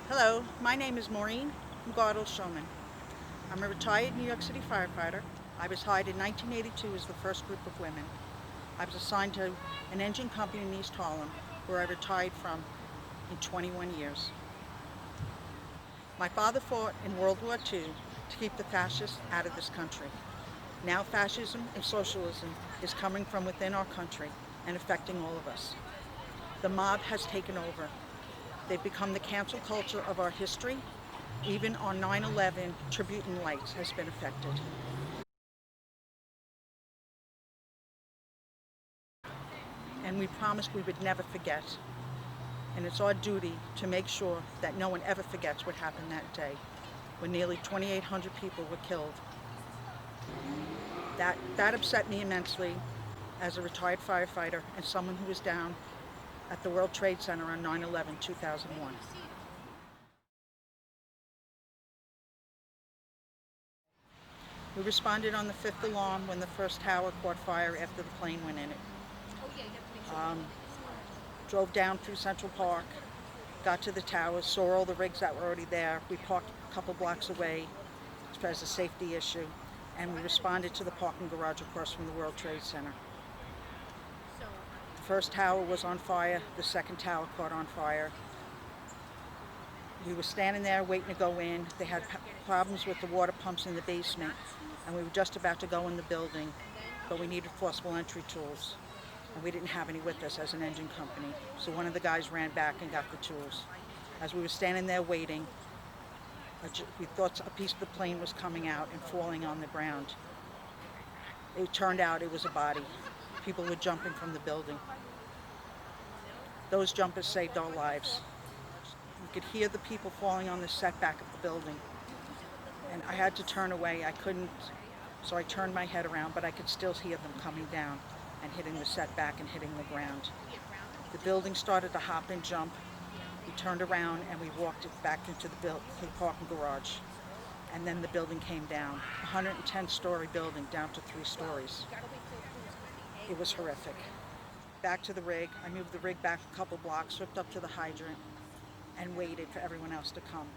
Hello, my name is Maureen McArdle Schulman. I'm a retired New York City firefighter. I was hired in 1982 as the first group of women. I was assigned to an engine company in East Harlem, where I retired from in 21 years. My father fought in World War II to keep the fascists out of this country. Now fascism and socialism is coming from within our country and affecting all of us. The mob has taken over. They've become the cancel culture of our history. Even our 9/11 tribute and lights has been affected. And we promised we would never forget. And it's our duty to make sure that no one ever forgets what happened that day, when nearly 2,800 people were killed. That upset me immensely as a retired firefighter and someone who was down at the World Trade Center on 9/11/2001. We responded on the fifth alarm when the first tower caught fire after the plane went in it. Drove down through Central Park, got to the towers, saw all the rigs that were already there. We parked a couple blocks away as a safety issue, and we responded to the parking garage across from the World Trade Center. The first tower was on fire, the second tower caught on fire. We were standing there waiting to go in. They had problems with the water pumps in the basement, and we were just about to go in the building, but we needed forcible entry tools, and we didn't have any with us as an engine company. So one of the guys ran back and got the tools. As we were standing there waiting, we thought a piece of the plane was coming out and falling on the ground. It turned out it was a body. People were jumping from the building. Those jumpers saved our lives. You could hear the people falling on the setback of the building. And I had to turn away. I couldn't, so I turned my head around, but I could still hear them coming down and hitting the setback and hitting the ground. The building started to hop and jump. We turned around and we walked it back into the parking garage. And then the building came down. A 110-story building down to 3 stories. It was horrific. Back to the rig. I moved the rig back a couple blocks, hooked up to the hydrant, and waited for everyone else to come.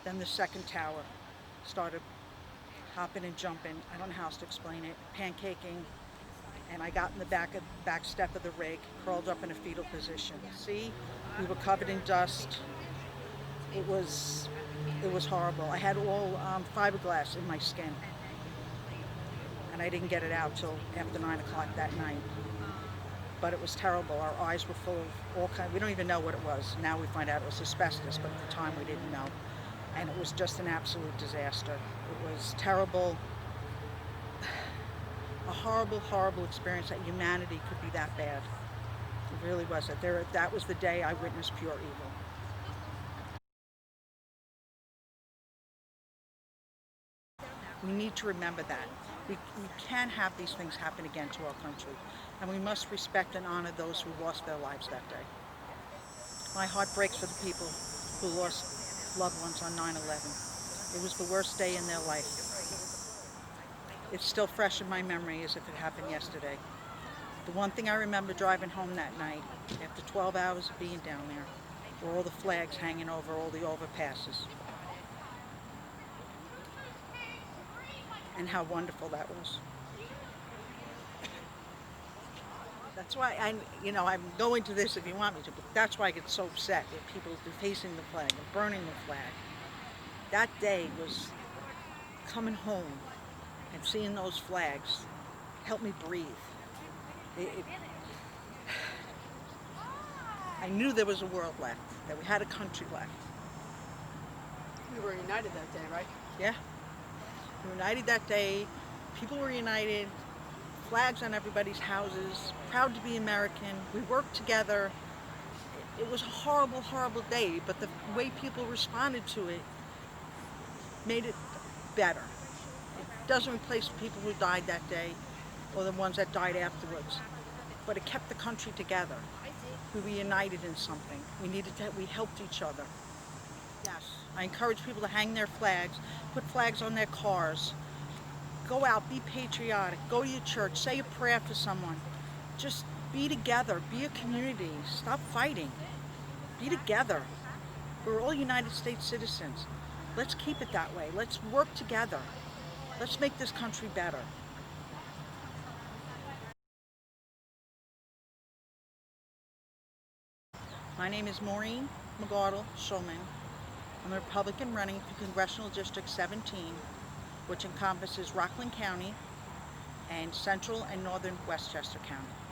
Then the second tower started hopping and jumping. I don't know how else to explain it. Pancaking. And I got in the back step of the rig, curled up in a fetal position. See, we were covered in dust. It was horrible. I had all fiberglass in my skin, and I didn't get it out till after 9 o'clock that night. But it was terrible. Our eyes were full of all kinds. We don't even know what it was. Now we find out it was asbestos, but at the time we didn't know. And it was just an absolute disaster. It was terrible. A horrible, horrible experience that humanity could be that bad. It really was. That was the day I witnessed pure evil. We need to remember that. We can't have these things happen again to our country. And we must respect and honor those who lost their lives that day. My heart breaks for the people who lost loved ones on 9/11. It was the worst day in their life. It's still fresh in my memory as if it happened yesterday. The one thing I remember driving home that night, after 12 hours of being down there, were all the flags hanging over all the overpasses. And how wonderful that was. That's why I'm going to this if you want me to, but that's why I get so upset with people defacing the flag and burning the flag. That day was coming home and seeing those flags helped me breathe. I knew there was a world left, that we had a country left. We were united that day, right? Yeah. We were united that day. People were united. Flags on everybody's houses. Proud to be American. We worked together. It was a horrible, horrible day, but the way people responded to it made it better. It doesn't replace the people who died that day or the ones that died afterwards, but it kept the country together. We were united in something. We helped each other. Yes, I encourage people to hang their flags, put flags on their cars. Go out, be patriotic, go to your church, say a prayer for someone. Just be together, be a community, stop fighting. Be together. We're all United States citizens. Let's keep it that way. Let's work together. Let's make this country better. My name is Maureen McArdle Schulman. I'm a Republican running for Congressional District 17, which encompasses Rockland County and central and northern Westchester County.